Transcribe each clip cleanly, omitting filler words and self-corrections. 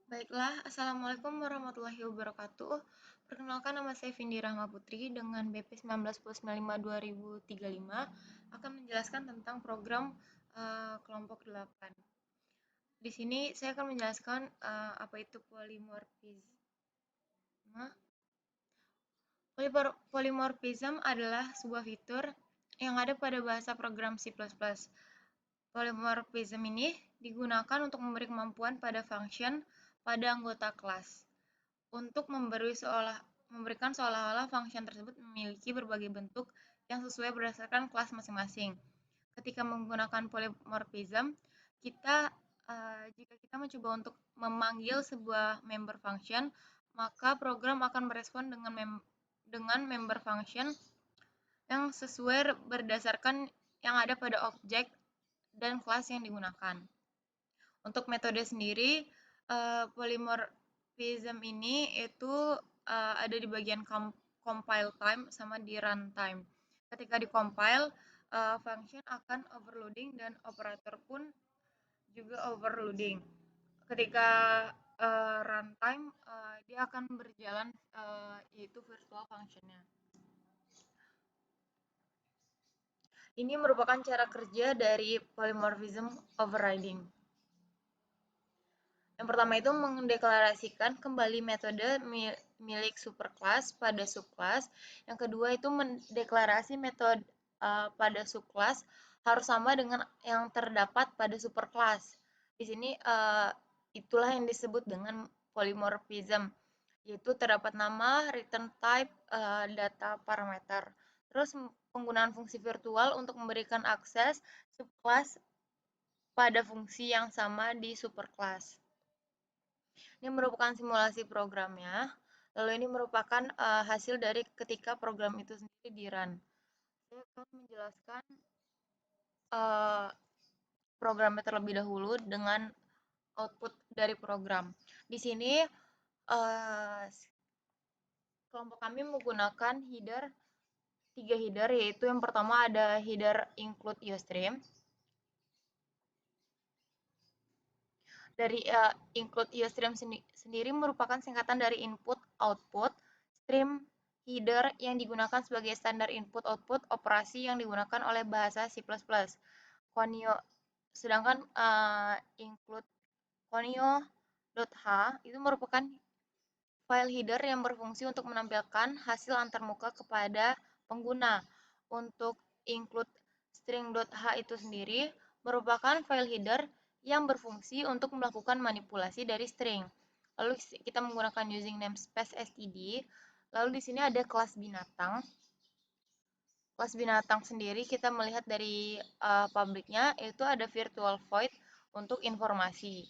Baiklah, Assalamualaikum warahmatullahi wabarakatuh. Perkenalkan, nama saya Vindi Rahma Putri dengan BP 19/2035 akan menjelaskan tentang program kelompok 8. Di sini saya akan menjelaskan apa itu polimorfisme. Polymorphism adalah sebuah fitur yang ada pada bahasa program C++. Polymorphism ini digunakan untuk memberi kemampuan pada function pada anggota kelas untuk memberikan seolah-olah function tersebut memiliki berbagai bentuk yang sesuai berdasarkan kelas masing-masing. Ketika menggunakan polymorphism, jika kita mencoba untuk memanggil sebuah member function, maka program akan merespon dengan member function yang sesuai berdasarkan yang ada pada objek dan kelas yang digunakan. Untuk metode sendiri, polymorphism ini itu ada di bagian compile time sama di runtime. Ketika di compile, function akan overloading dan operator pun juga overloading. Ketika runtime, dia akan berjalan yaitu virtual functionnya. Ini merupakan cara kerja dari polymorphism overriding. Yang pertama itu mendeklarasikan kembali metode milik superclass pada subclass. Yang kedua itu mendeklarasi metode pada subclass harus sama dengan yang terdapat pada superclass. Di sini itulah yang disebut dengan polymorphism, yaitu terdapat nama, return type, data parameter. Terus penggunaan fungsi virtual untuk memberikan akses subclass pada fungsi yang sama di superclass. Ini merupakan simulasi programnya, lalu ini merupakan hasil dari ketika program itu sendiri di-run. Saya akan menjelaskan programnya terlebih dahulu dengan output dari program. Di sini kelompok kami menggunakan tiga header, yaitu yang pertama ada header include Ustream. Dari include Ustream sendiri merupakan singkatan dari input output stream header yang digunakan sebagai standar input output operasi yang digunakan oleh bahasa C++. Conio, sedangkan include conio.h itu merupakan file header yang berfungsi untuk menampilkan hasil antarmuka kepada pengguna. Untuk include string.h itu sendiri merupakan file header yang berfungsi untuk melakukan manipulasi dari string. Lalu kita menggunakan using namespace std. Lalu di sini ada kelas binatang. Kelas binatang sendiri kita melihat dari publiknya itu ada virtual void untuk informasi.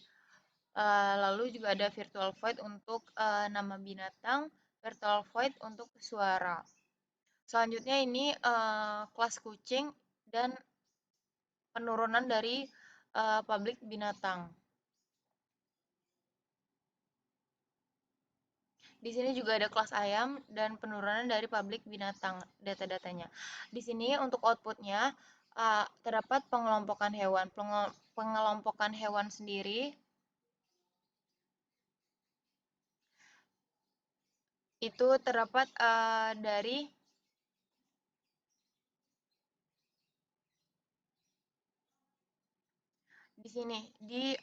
Lalu juga ada virtual void untuk nama binatang, virtual void untuk suara. Selanjutnya ini kelas kucing dan penurunan dari publik binatang. Di sini juga ada kelas ayam dan penurunan dari publik binatang data-datanya. Di sini untuk outputnya terdapat pengelompokan hewan. Pengelompokan hewan sendiri itu terdapat dari di sini di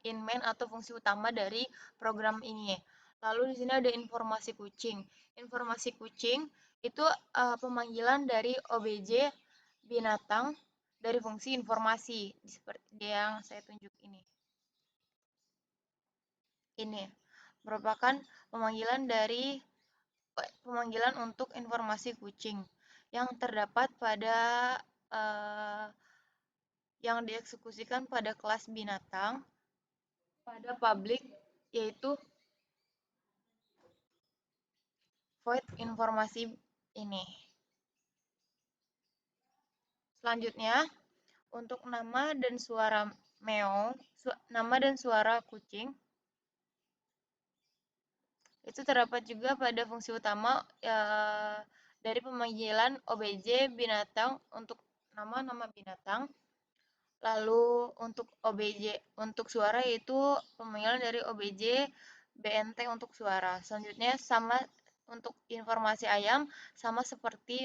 in main atau fungsi utama dari program ini. Lalu di sini ada informasi kucing. Informasi kucing itu pemanggilan dari obj binatang dari fungsi informasi seperti yang saya tunjuk ini. Ini merupakan pemanggilan untuk informasi kucing yang terdapat pada yang dieksekusikan pada kelas binatang pada publik, yaitu void informasi ini. Selanjutnya, untuk nama dan suara meong, nama dan suara kucing, itu terdapat juga pada fungsi utama dari pemanggilan obj binatang untuk nama-nama binatang. Lalu untuk OBJ, untuk suara yaitu pemanggilan dari OBJ, BNT untuk suara. Selanjutnya sama untuk informasi ayam, sama seperti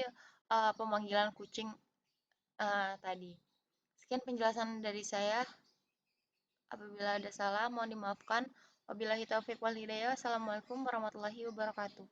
pemanggilan kucing tadi. Sekian penjelasan dari saya. Apabila ada salah, mohon dimaafkan. Wabillahi taufiq wal hidayah. Wassalamualaikum warahmatullahi wabarakatuh.